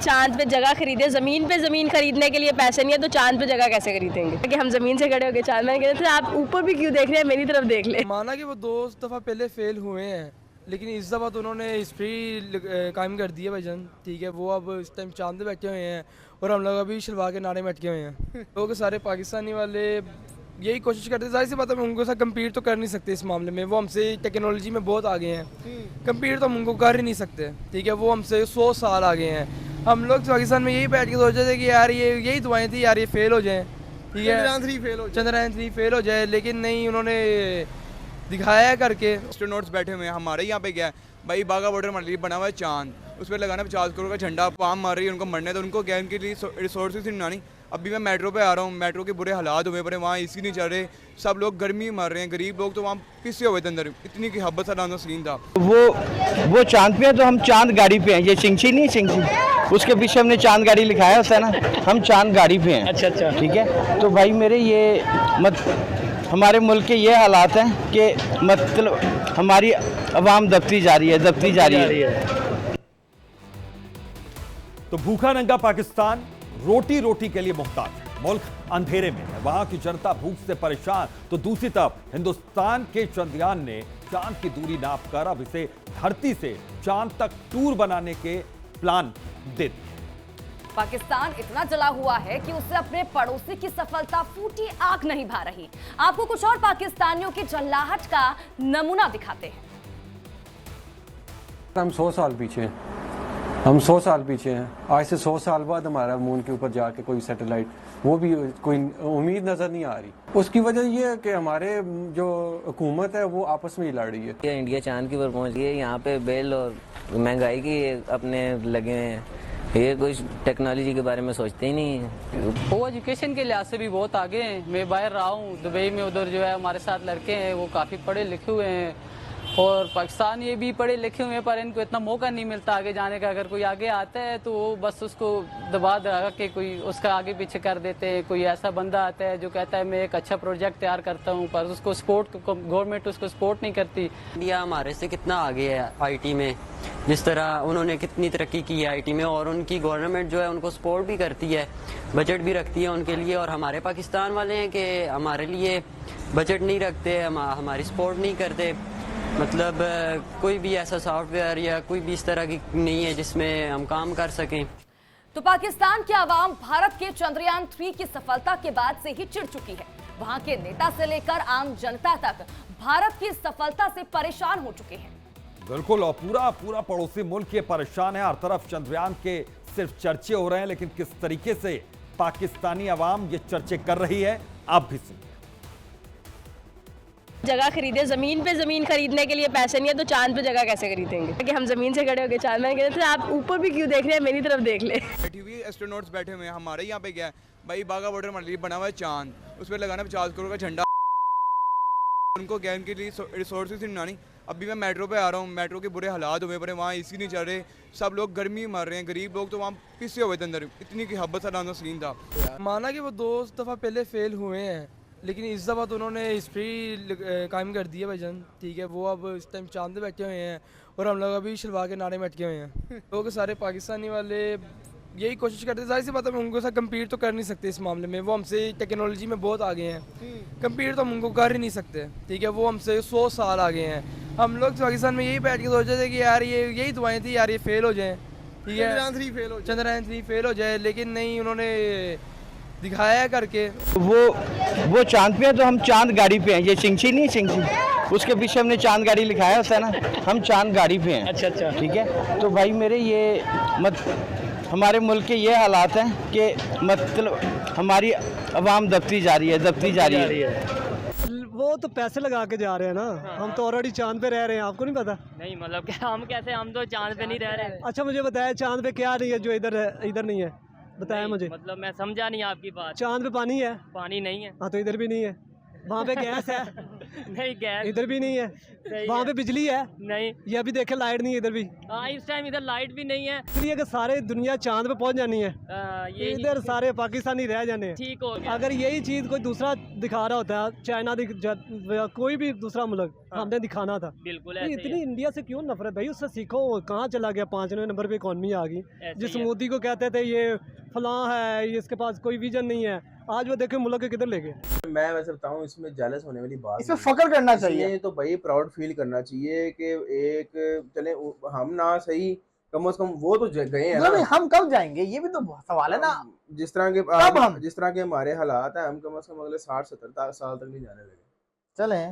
चांद पे जगह खरीदे, ज़मीन पे ज़मीन खरीदने के लिए पैसे नहीं है तो चांद पे जगह कैसे खरीदेंगे कि हम ज़मीन से खड़े हो गए चांद में। कहते थे आप ऊपर भी क्यों देख रहे हैं, मेरी तरफ देख ले। माना कि वो 2 दफ़ा पहले फेल हुए हैं, लेकिन इस दफ़ा तो उन्होंने हिस्ट्री कायम कर दी है भाईजान। ठीक है, वो अब इस टाइम चांद पे बैठे हुए हैं और हम लोग अभी शलवा के नारे में अटके हुए हैं। लोग सारे पाकिस्तानी वाले यही कोशिश करते हैं, जाहिर सी बात है हम उनके साथ कम्पीट तो कर नहीं सकते इस मामले में, वो हमसे टेक्नोलॉजी में बहुत आगे हैं। कम्पीट तो हम उनको कर ही नहीं सकते। ठीक है, वो हमसे 100 साल आगे हैं। हम लोग पाकिस्तान में यही बैठ के सोच रहे थे कि यार ये यही दुआएं थी यार, ये फेल हो जाएं। ठीक है, चंद्रयान 3 फेल हो जाए, लेकिन नहीं, उन्होंने दिखाया है करके। एस्ट्रोनॉट्स बैठे हुए हैं हमारे यहाँ पे, क्या है भाई, बागा बॉर्डर मान लीजिए बना हुआ है चांद, उस पर लगाना 50 करोड़ का झंडा, पाम मार रही है, उनको मरने तो उनको क्या उनके लिए रिसोर्सेज नहीं बनानी। अभी मैं मेट्रो पे आ रहा हूँ, मेट्रो के बुरे हालात हुए पड़े, वहाँ एसी नहीं चल रहे, सब लोग गर्मी मर रहे हैं, गरीब लोग तो वहाँ पिसे हुए थे अंदर, इतनी की हब्बत सा सीन था। वो चांद पे है तो हम चांद गाड़ी पे हैं। ये चिंगची नहीं, चिंगची उसके पीछे हमने चांद गाड़ी लिखाया होता है ना, हम चांद गाड़ी पे हैं। अच्छा, ठीक है। तो भाई मेरे ये हमारे मुल्क के ये हालात हैं कि मतलब हमारी आवाम दबती जा रही है। तो भूखा नंगा पाकिस्तान रोटी रोटी के लिए मोहताज है। मुल्क अंधेरे में है, वहां की जनता भूख से परेशान। तो दूसरी तरफ हिंदुस्तान के चंद्रयान ने चांद की दूरी नापकर अब इसे धरती से चांद तक टूर बनाने के प्लान दे दिए। पाकिस्तान इतना जला हुआ है कि उसे अपने पड़ोसी की सफलता फूटी आग नहीं भा रही। आपको कुछ और पाकिस्तानियों की जल्लाहट का नमूना दिखाते हैं। हम 100 साल पीछे हैं, हम 100 साल पीछे हैं। आज से 100 साल बाद हमारा मून के ऊपर जाके कोई सैटेलाइट, वो भी कोई उम्मीद नजर नहीं आ रही। उसकी वजह ये है कि हमारे जो हुकूमत है वो आपस में ही लड़ रही है। इंडिया चांद की ओर पहुंच गई है, यहाँ पे बेल और महंगाई की अपने लगे हैं, ये कोई टेक्नोलॉजी के बारे में सोचते ही नहीं है। वो एजुकेशन के लिहाज से भी बहुत आगे हैं। मैं बाहर रहा हूँ दुबई में, उधर जो है हमारे साथ लड़के हैं वो काफ़ी पढ़े लिखे हुए हैं, और पाकिस्तान ये भी पढ़े लिखे हुए हैं, पर इनको इतना मौका नहीं मिलता आगे जाने का। अगर कोई आगे आता है तो वो बस उसको दबा दबा के कोई उसका आगे पीछे कर देते हैं। कोई ऐसा बंदा आता है जो कहता है मैं एक अच्छा प्रोजेक्ट तैयार करता हूँ, पर उसको सपोर्ट, गवर्नमेंट उसको सपोर्ट नहीं करती। इंडिया हमारे से कितना आगे है आईटी में, जिस तरह उन्होंने कितनी तरक्की की है आईटी में, और उनकी गवर्नमेंट जो है उनको सपोर्ट भी करती है, बजट भी रखती है उनके लिए। और हमारे पाकिस्तान वाले हैं कि हमारे लिए बजट नहीं रखते, हमारी सपोर्ट नहीं करते। मतलब कोई भी ऐसा सॉफ्टवेयर या कोई भी इस तरह की नहीं है जिसमें हम काम कर सकें। तो पाकिस्तान की आवाम भारत के चंद्रयान 3 की सफलता के बाद से ही चिढ़ चुकी है। वहां के नेता से लेकर आम जनता तक भारत की सफलता से परेशान हो चुके हैं। बिल्कुल, और पूरा पड़ोसी मुल्क ये परेशान है। हर तरफ चंद्रयान के सिर्फ चर्चे हो रहे हैं, लेकिन किस तरीके से पाकिस्तानी आवाम ये चर्चे कर रही है आप भी सुनिए। जगह खरीदे, ज़मीन पे ज़मीन खरीदने के लिए पैसे नहीं है तो चांद पे जगह कैसे खरीदेंगे कि हम ज़मीन से खड़े हो गए चांद में। कहते थे आप ऊपर भी क्यों देख रहे हैं, मेरी तरफ देख ले। बैठी हुई एस्ट्रोनॉट्स बैठे हुए हैं हमारे यहाँ पे, क्या है भाई, बागा बॉर्डर मान लीजिए बना हुआ है चांद, उस पर लगाना 50 करोड़ का झंडा, उनको क्या उनके लिए रिसोर्सेज नहीं बनानी। अभी मैं मेट्रो पे आ रहा हूँ, मेट्रो के बुरे हालात हुए पड़े, वहाँ एसी नहीं चल रहे, सब लोग गर्मी मर रहे हैं, गरीब लोग तो वहाँ पिसे हुए थे अंदर, इतनी की हब्बत सा सीन था। माना कि वो 2 दफ़ा पहले फेल हुए हैं, लेकिन इस दफ़ा तो उन्होंने हिस्ट्री कायम कर दी है भाईजान। ठीक है, वो अब इस टाइम चांद पे बैठे हुए हैं और हम लोग अभी शलवा के नारे में अटके हुए हैं। लोग सारे पाकिस्तानी वाले यही कोशिश करते हैं, जाहिर सी बात है हम उनके साथ कम्पीट तो कर नहीं सकते इस मामले में, वो हमसे टेक्नोलॉजी में बहुत आगे हैं। कम्पीट तो हम उनको कर ही नहीं सकते। ठीक है, वो हमसे 100 साल आगे हैं। हम लोग पाकिस्तान में यही बैठ के सोच रहे थे कि यार ये यही दुआएं थी यार, ये फेल हो जाएं। ठीक है, चंद्रयान 3 फेल हो जाए, लेकिन नहीं, उन्होंने दिखाया है करके। वो चांद पे है तो हम चांद गाड़ी पे हैं। ये चिंगची नहीं, चिंगची उसके पीछे हमने चांद गाड़ी लिखाया होता है ना, हम चांद गाड़ी पे हैं। अच्छा, ठीक है। तो भाई मेरे ये हमारे मुल्क के ये हालात हैं कि मतलब हमारी आवाम दबती जा रही है। वो तो पैसे लगा के जा रहे हैं ना। हम तो ऑलरेडी चांद पे रह रहे हैं, आपको नहीं पता? नहीं, मतलब हम कैसे, हम तो चांद पे नहीं रह रहे। अच्छा मुझे बताया चांद पे क्या नहीं है जो इधर नहीं है, बताया मुझे। मतलब मैं समझा नहीं आपकी बात। चांद पे पानी है? पानी नहीं है। हाँ तो इधर भी नहीं है। वहाँ पे गैस है, नहीं गैस इधर भी नहीं है, वहाँ पे बिजली है नहीं, ये अभी देखे लाइट नहीं है इधर भी। हाँ इस टाइम इधर लाइट भी नहीं है। इसलिए अगर सारे दुनिया चांद पे पहुँच जानी है, ये इधर सारे पाकिस्तानी रह जाने हैं। ठीक हो गया। अगर यही चीज़ कोई दूसरा दिखा रहा होता है, चाइना कोई भी दूसरा मुल्क, हमने दिखाना था। बिल्कुल तो इतनी इंडिया से क्यों नफरत भाई, उससे सीखो। कहाँ चला गया, 5वें नंबर पे इकॉनमी आ गई। जिस मोदी को कहते थे ये फलां है, ये इसके पास कोई विजन नहीं है, आज वो देखे मुल्क के किधर ले गए। मैं वैसे बताऊं, इसमें जेलस होने वाली बात, इसमें फख्र करना चाहिए। तो भाई प्राउड फील करना चाहिए कि एक चले हम ना सही, कम से कम वो तो गए हैं ना। हम कब जाएंगे, ये भी तो सवाल है ना। जिस तरह के जिस तरह के हमारे हालात हैं, हम कम से कम अगले 60-70 साल तक नहीं जाने लगे। चले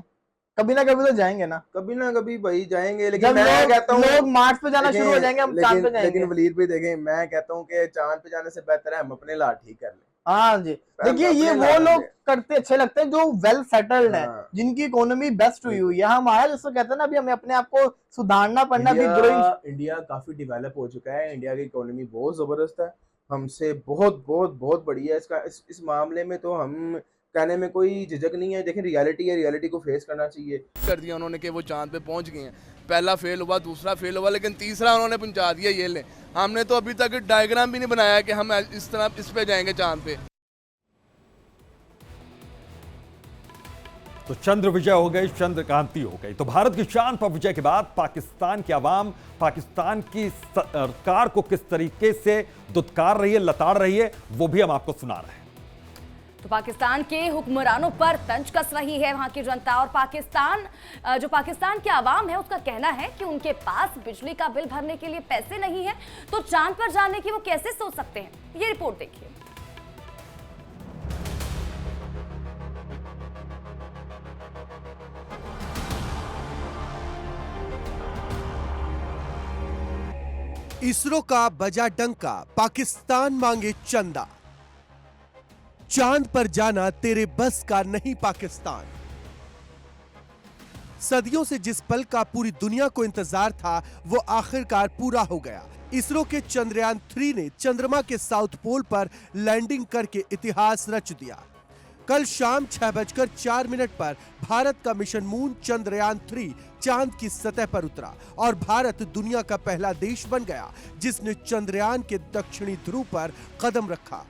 कभी ना कभी तो जाएंगे ना, कभी ना कभी भाई जाएंगे। लेकिन मैं कहता हूँ लोग मार्च पे जाना शुरू हो जाएंगे, हम चांद पे जाएंगे। लेकिन वलीद भी देखें, मैं कहता हूँ कि चांद पे जाने से बेहतर है हम अपने हालात ठीक कर लें। हाँ जी, देखिए ये वो लोग करते अच्छे लगते हैं जो वेल सेटल्ड है, जिनकी इकोनॉमी बेस्ट हुई हुई है। हमारा जिसको कहते हैं ना, अभी हमें अपने आप को सुधारना पड़ना। इंडिया काफी डेवलप हो चुका है, इंडिया की इकोनॉमी बहुत जबरदस्त है, हमसे बहुत बहुत बहुत बड़ी है। इस मामले में तो हम कहने में कोई झिझक नहीं है। देखें रियलिटी है, रियलिटी को फेस करना चाहिए। कर दिया उन्होंने कि वो चांद पे पहुंच गए हैं। पहला फेल हुआ, दूसरा फेल हुआ, लेकिन तीसरा उन्होंने पहुंचा दिया। ये ले, हमने तो अभी तक डायग्राम भी नहीं बनाया कि हम इस तरह इस पे जाएंगे चांद पे। तो चंद्र विजय हो गई, चंद्रकांति हो गई। तो भारत की शान पर विजय के बाद पाकिस्तान की आवाम पाकिस्तान की सरकार को किस तरीके से दुत्कार रही है, लताड़ रही है, वो भी हम आपको सुना रहे हैं। तो पाकिस्तान के हुक्मरानों पर तंज कस रही है वहां की जनता, और पाकिस्तान की आवाम है उसका कहना है कि उनके पास बिजली का बिल भरने के लिए पैसे नहीं है, तो चांद पर जाने की वो कैसे सोच सकते हैं। ये रिपोर्ट देखिए। इसरो का बजा डंका, पाकिस्तान मांगे चंदा। चांद पर जाना तेरे बस का नहीं पाकिस्तान। सदियों से जिस पल का पूरी दुनिया को इंतजार था, वो आखिरकार पूरा हो गया। इसरो के चंद्रयान 3 ने चंद्रमा के साउथ पोल पर लैंडिंग करके इतिहास रच दिया। कल शाम 6:04 पर भारत का मिशन मून चंद्रयान 3 चांद की सतह पर उतरा और भारत दुनिया का पहला देश बन गया जिसने चंद्रयान के दक्षिणी ध्रुव पर कदम रखा।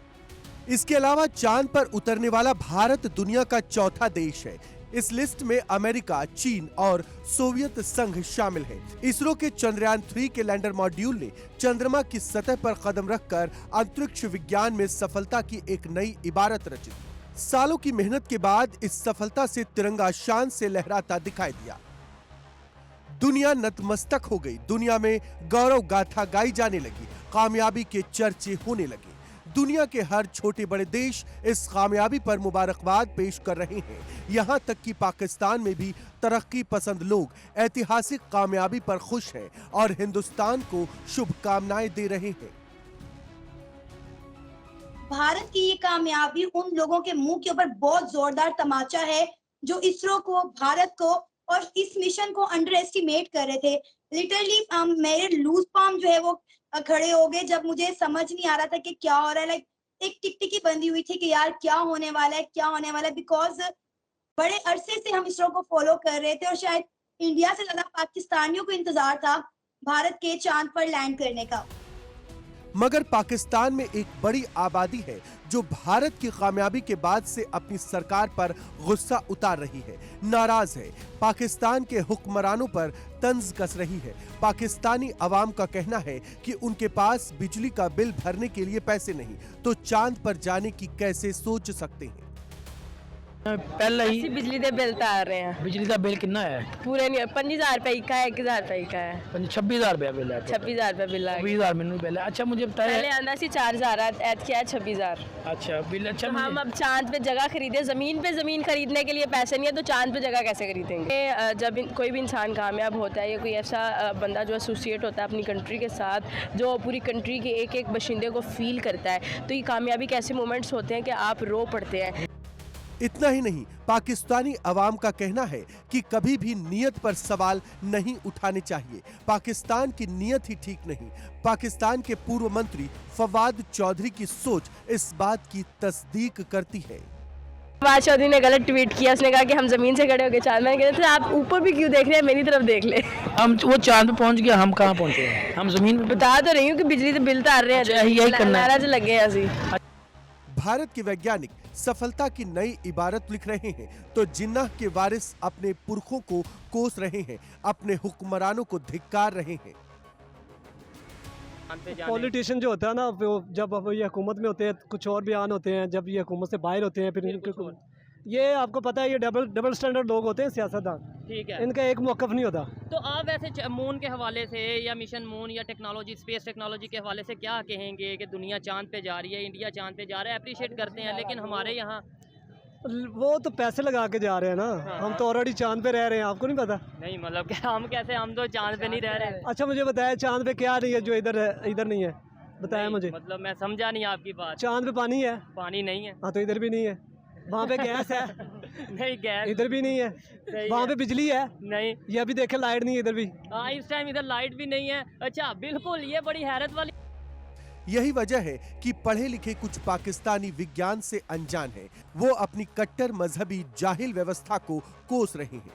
इसके अलावा चांद पर उतरने वाला भारत दुनिया का चौथा देश है। इस लिस्ट में अमेरिका, चीन और सोवियत संघ शामिल है। इसरो के चंद्रयान 3 के लैंडर मॉड्यूल ने चंद्रमा की सतह पर कदम रखकर अंतरिक्ष विज्ञान में सफलता की एक नई इबारत रची। सालों की मेहनत के बाद इस सफलता से तिरंगा शान से लहराता दिखाई दिया। दुनिया नतमस्तक हो गई, दुनिया में गौरव गाथा गाई जाने लगी, कामयाबी के चर्चे होने लगे। दुनिया के हर छोटे बड़े देश इस कामयाबी पर मुबारकबाद पेश कर रहे हैं। यहां तक कि पाकिस्तान में भी तरक्की पसंद लोग ऐतिहासिक कामयाबी पर खुश हैं और हिंदुस्तान को शुभकामनाएं दे रहे हैं। भारत की ये कामयाबी उन लोगों के मुंह के ऊपर बहुत जोरदार तमाचा है जो इसरो को, भारत को और इस मिशन को अंडर एस्टिमेट कर रहे थे। लिटरली मेरे लूज पाम जो है वो खड़े हो गए जब मुझे समझ नहीं आ रहा था कि क्या हो रहा है। लाइक एक टिकटिकी बंधी हुई थी कि यार क्या होने वाला है, क्या होने वाला है। बिकॉज बड़े अरसे से हम इसरो को फॉलो कर रहे थे और शायद इंडिया से ज्यादा पाकिस्तानियों को इंतजार था भारत के चांद पर लैंड करने का। मगर पाकिस्तान में एक बड़ी आबादी है जो भारत की कामयाबी के बाद से अपनी सरकार पर गुस्सा उतार रही है, नाराज है, पाकिस्तान के हुक्मरानों पर तंज कस रही है। पाकिस्तानी अवाम का कहना है कि उनके पास बिजली का बिल भरने के लिए पैसे नहीं, तो चांद पर जाने की कैसे सोच सकते हैं। पहले ही बिजली के बिल तो आ रहे हैं। बिजली का बिल कितना है? पूरे नहीं 5000 रुपए का है, 1000 रुपए का है। 26,000 रुपया बिल है। 26,000 रुपए बिल है। 20,000 मैंने बिल है। अच्छा मुझे बताया पहले आंदा सी 4000 ऐत किया 26,000। अच्छा बिल। अच्छा तो हम अब चांद पे जगह खरीदे, जमीन पे जमीन खरीदने के लिए पैसे नहीं है तो चांद पे जगह कैसे खरीदेंगे। जब कोई भी इंसान कामयाब होता है या कोई ऐसा बंदा जो एसोसिएट होता है अपनी कंट्री के साथ, जो पूरी कंट्री के एक एक बशिंदे को फील करता है, तो ये कामयाबी के ऐसे मोमेंट्स होते हैं कि आप रो पड़ते हैं। इतना ही नहीं, पाकिस्तानी अवाम का कहना है कि कभी भी नियत पर सवाल नहीं उठाने चाहिए। पाकिस्तान की नियत ही ठीक नहीं। पाकिस्तान के पूर्व मंत्री फवाद चौधरी की सोच इस बात की तस्दीक करती है। फवाद चौधरी ने गलत ट्वीट किया, उसने कहा कि हम ज़मीन से खड़े होकर चांद में गए थे। आप ऊपर भी क्यों देख रहे हैं, मेरी तरफ देख ले। हम वो चांद पे पहुंच गया, हम कहाँ पहुंचे हैं? हम जमीन पे। बता तो रही हूँ कि बिजली तो बिल तो आ रहे हैं, यही करना है। नाराज लगे हैं असी। भारत के वैज्ञानिक सफलता की नई इबारत लिख रहे हैं तो जिन्नाह के वारिस अपने पुरखों को कोस रहे हैं, अपने हुक्मरानों को धिक्कार रहे हैं। पॉलिटिशियन जो होता है ना, वो जब ये हुकूमत में होते हैं कुछ और बयान होते हैं, जब ये हुकूमत से बाहर होते हैं फिर इनके, ये आपको पता है ये डबल स्टैंडर्ड लोग होते हैं सियासतदान, ठीक है, इनका एक मौकफ नहीं होता। तो आप वैसे मून के हवाले से या मिशन मून या टेक्नोलॉजी, स्पेस टेक्नोलॉजी के हवाले से क्या कहेंगे कि दुनिया चांद पे जा रही है, इंडिया चांद पे जा रहा है, अप्रिशिएट करते हैं, लेकिन हमारे यहाँ वो तो पैसे लगा के जा रहे हैं ना। हाँ, हम तो ऑलरेडी चांद पे रह रहे हैं, आपको नहीं पता? नहीं मतलब कि हम कैसे, हम तो चांद पे नहीं रह रहे। अच्छा मुझे बताया चांद पे क्या नहीं है जो इधर नहीं है, बताया मुझे। मतलब मैं समझा नहीं आपकी बात। चांद पे पानी है? पानी नहीं है। हाँ तो इधर भी नहीं है। वहाँ पे गैस है? नहीं गैस इधर भी नहीं है। वहाँ पे बिजली है? नहीं। ये अभी देखे लाइट नहीं है इधर भी। हाँ इस टाइम इधर लाइट भी नहीं है। अच्छा बिल्कुल, ये बड़ी हैरत वाली। यही वजह है कि पढ़े लिखे कुछ पाकिस्तानी विज्ञान से अनजान हैं। वो अपनी कट्टर मजहबी जाहिल व्यवस्था को कोस रहे हैं।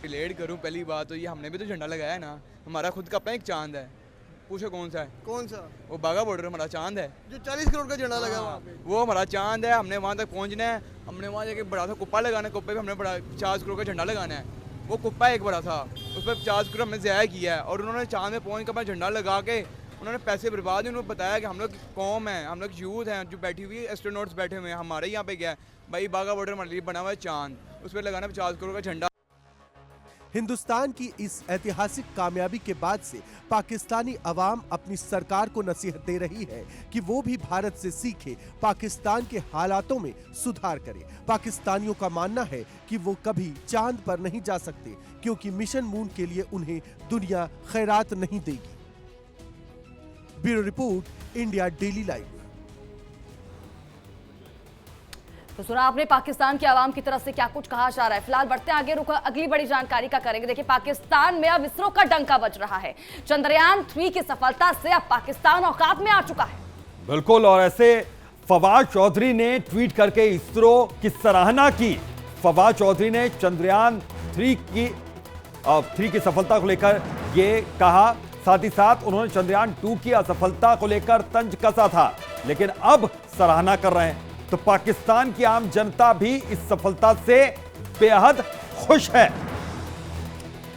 रिलेट करूं, पहली बात तो ये हमने भी तो झंडा लगाया है ना, हमारा खुद का अपना एक चांद है। पूछो कौन सा है? कौन सा? वो बागा बॉर्डर हमारा चांद है, जो 40 करोड़ का झंडा लगा वहाँ पे। वो हमारा चांद है। हमने वहाँ तक पहुँचना है, हमने वहाँ जाके बड़ा सा कुप्पा लगाना है, कुप्पे पे हमने बड़ा 50 करोड़ का झंडा लगाना है। वो कुप्पा एक बड़ा था, उस पर 50 करोड़ हमने ज़ाया किया है, और उन्होंने चांद में पहुँच कर अपना झंडा लगा के उन्होंने पैसे बर्बाद, उन्होंने बताया कि हम लोग कौम हैं, हम लोग यूथ हैं जो बैठी हुई एस्ट्रोनॉट्स बैठे हुए हैं। हमारे यहाँ पे क्या है भाई, बागा बॉर्डर हमारे लिए बना हुआ है चांद, उस पर लगाना 50 करोड़ का झंडा। हिंदुस्तान की इस ऐतिहासिक कामयाबी के बाद से पाकिस्तानी अवाम अपनी सरकार को नसीहत दे रही है कि वो भी भारत से सीखे, पाकिस्तान के हालातों में सुधार करे। पाकिस्तानियों का मानना है कि वो कभी चांद पर नहीं जा सकते क्योंकि मिशन मून के लिए उन्हें दुनिया खैरात नहीं देगी। Bureau report, India daily live. तो सुना आपने पाकिस्तान के आवाम की तरफ से क्या कुछ कहा जा रहा है। फिलहाल बढ़ते हैं आगे, रुक अगली बड़ी जानकारी का करेंगे। देखिए पाकिस्तान में अब इसरो का डंका बज रहा है। चंद्रयान 3 की सफलता से अब पाकिस्तान औकात में आ चुका है। बिल्कुल, और ऐसे फवाद चौधरी ने ट्वीट करके इसरो की सराहना की। फवाद चौधरी ने चंद्रयान 3 की सफलता को लेकर ये कहा, साथ ही साथ उन्होंने चंद्रयान 2 की असफलता को लेकर तंज कसा था, लेकिन अब सराहना कर रहे हैं। तो पाकिस्तान की आम जनता भी इस सफलता से बेहद खुश है।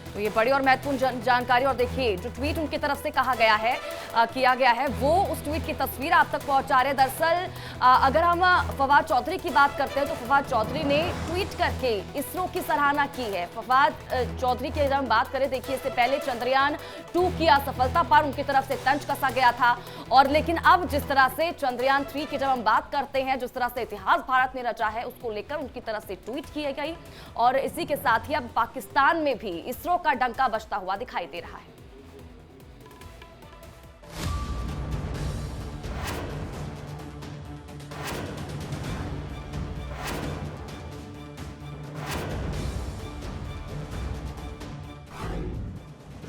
तो ये बड़ी और महत्वपूर्ण जानकारी। और देखिए जो ट्वीट उनकी तरफ से किया गया है वो उस ट्वीट की तस्वीर आप तक पहुंचा रहे हैं। दरअसल अगर हम फवाद चौधरी की बात करते हैं तो फवाद चौधरी ने ट्वीट करके इसरो की सराहना की है। फवाद चौधरी की जब हम बात करें, देखिए इससे पहले चंद्रयान 2 की असफलता पर उनकी तरफ से तंज कसा गया था, और लेकिन अब जिस तरह से चंद्रयान 3 की जब हम बात करते हैं, जिस तरह से इतिहास भारत ने रचा है उसको लेकर उनकी तरफ से ट्वीट की गई। और इसी के साथ ही अब पाकिस्तान में भी इसरो का डंका बजता हुआ दिखाई दे रहा है।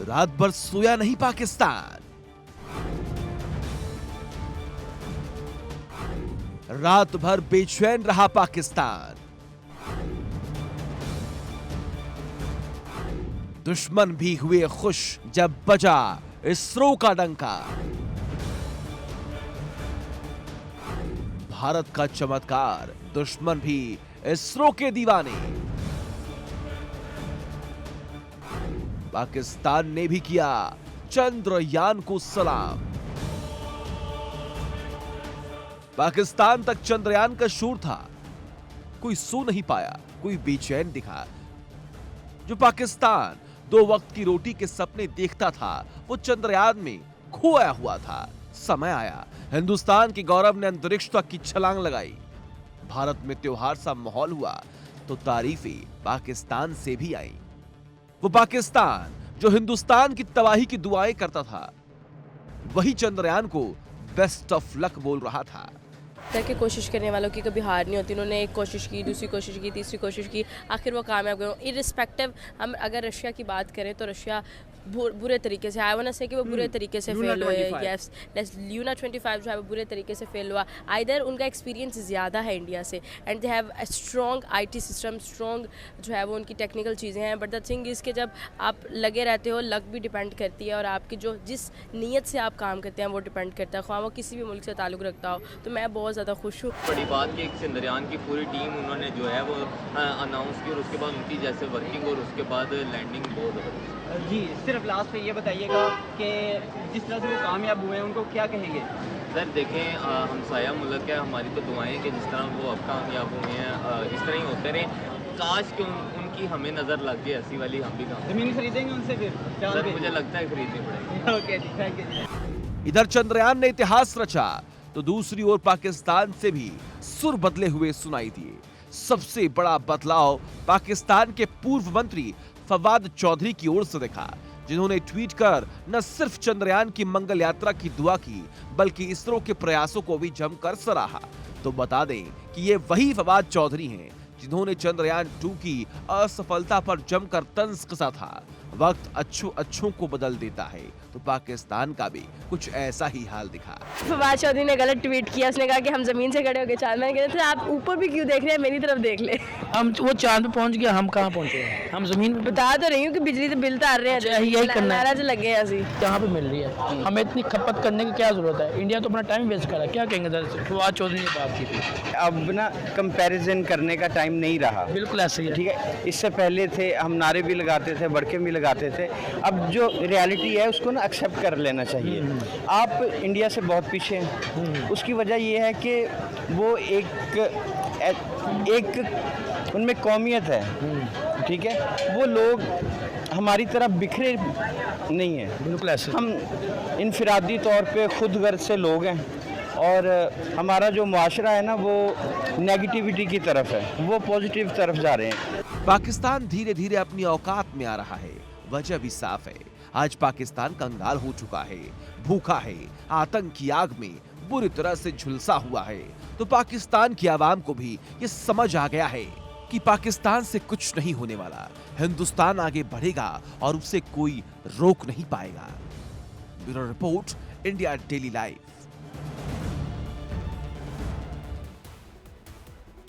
रात भर सोया नहीं पाकिस्तान, रात भर बेचैन रहा पाकिस्तान। दुश्मन भी हुए खुश जब बजा इसरो का डंका। भारत का चमत्कार, दुश्मन भी इसरो के दीवाने। पाकिस्तान ने भी किया चंद्रयान को सलाम। पाकिस्तान तक चंद्रयान का शोर था, कोई सो नहीं पाया, कोई बेचैन दिखा। जो पाकिस्तान 2 वक्त की रोटी के सपने देखता था वो चंद्रयान में खोया हुआ था। समय आया, हिंदुस्तान के गौरव ने अंतरिक्ष तक की छलांग लगाई। भारत में त्योहार सा माहौल हुआ तो तारीफें पाकिस्तान से भी आई। वो पाकिस्तान जो हिंदुस्तान की तबाही की दुआएं करता था, वही चंद्रयान को बेस्ट ऑफ लक बोल रहा था। करके कोशिश करने वालों की कभी हार नहीं होती। उन्होंने एक कोशिश की, दूसरी कोशिश की, तीसरी कोशिश की, आखिर वो कामयाब गए। इरिस्पेक्टिव हम अगर रशिया की बात करें तो रशिया बुरे तरीके से, आई वांट टू से कि वो बुरे तरीके से फेल हुए। यस, ल्यूना 25 जो है वो बुरे तरीके से फेल हुआ। आइदर उनका एक्सपीरियंस ज़्यादा है इंडिया से and they have a strong IT system, strong जो है वो उनकी टेक्निकल चीज़ें हैं, बट द थिंग इज़ कि जब आप लगे रहते हो, लक भी डिपेंड करती है और आपकी जो जिस नीयत से आप काम करते हैं वो डिपेंड करता है, ख्वाह वो किसी भी मुल्क से ताल्लुक़ रखता हो। तो मैं बहुत ज़्यादा खुश हूँ। बड़ी बात कि चंद्रयान की पूरी टीम उन्होंने जो है वो अनाउंस की और उसके बाद उनकी जैसे वर्किंग और उसके बाद लैंडिंग बहुत ज़बरदस्त। जी, सिर्फ लास्ट पे ये बताइएगा कि जिस तरह से वो कामयाब हुए हैं उनको क्या कहेंगे? सर देखें, हमसाया मुल्क है, हमारी तो दुआएं कि जिस तरह वो अब कामयाब हुए हैं इस तरह ही होते रहे। काश कि उनकी हमें नज़र लग गई ऐसी वाली, हम भी काम ज़मीन खरीदेंगे उनसे फिर? सर मुझे लगता है खरीदनी पड़ेगी। ओके जी, थैंक यू। इधर चंद्रयान ने इतिहास रचा तो दूसरी ओर पाकिस्तान से भी सुर बदले हुए सुनाई दिए। सबसे बड़ा बदलाव पाकिस्तान के पूर्व मंत्री फवाद चौधरी की ओर से दिखा, जिन्होंने ट्वीट कर न सिर्फ चंद्रयान की मंगल यात्रा की दुआ की बल्कि इसरो के प्रयासों को भी जमकर सराहा। तो बता दें कि ये वही फवाद चौधरी हैं जिन्होंने चंद्रयान 2 की असफलता पर जमकर तंज कसा था। वक्त अच्छों को बदल देता है तो पाकिस्तान का भी कुछ ऐसा ही हाल दिखा। फवाद चौधरी ने गलत ट्वीट किया, उसने कहा कि हम जमीन से खड़े हो गए चांद में। कहते थे आप ऊपर भी क्यों देख रहे हैं, मेरी तरफ देख ले। हम वो चांद पे पहुंच गया, हम कहाँ पहुंचे हैं? हम जमीन पे। बता तो रही हूँ कि बिजली तो बिल तार रहे हैं, यही करना है। नाराज लगे हैं असी कहाँ पे मिल रही है, हमें इतनी खपत करने की क्या जरूरत है? इंडिया तो अपना टाइम वेस्ट कर रहा है। क्या कहेंगे दरअसल फवाद चौधरी ने बात की थी। अब ना कंपैरिजन करने का टाइम नहीं रहा। बिल्कुल ऐसे ही है। ठीक है, इससे पहले थे हम नारे भी लगाते थे, बड़के भी लगाते थे। अब जो रियलिटी है उसको ना एक्सेप्ट कर लेना चाहिए। आप इंडिया से बहुत पीछे हैं, उसकी वजह ये है कि वो एक उनमें कौमियत है। ठीक है, वो लोग हमारी तरह बिखरे नहीं है। बिल्कुल ऐसे हम इनफरादी तौर पे खुद गर्ज से लोग हैं और हमारा जो मुआशरा है ना वो नेगेटिविटी की तरफ है, वो पॉजिटिव तरफ जा रहे हैं। पाकिस्तान धीरे धीरे अपनी औकात में आ रहा है। वजह भी साफ है, आज पाकिस्तान कंगाल हो चुका है, भूखा है, आतंक की आग में बुरी तरह से झुलसा हुआ है। तो पाकिस्तान की आवाम को भी ये समझ आ गया है कि पाकिस्तान से कुछ नहीं होने वाला। हिंदुस्तान आगे बढ़ेगा और उसे कोई रोक नहीं पाएगा। Bureau report, India daily live.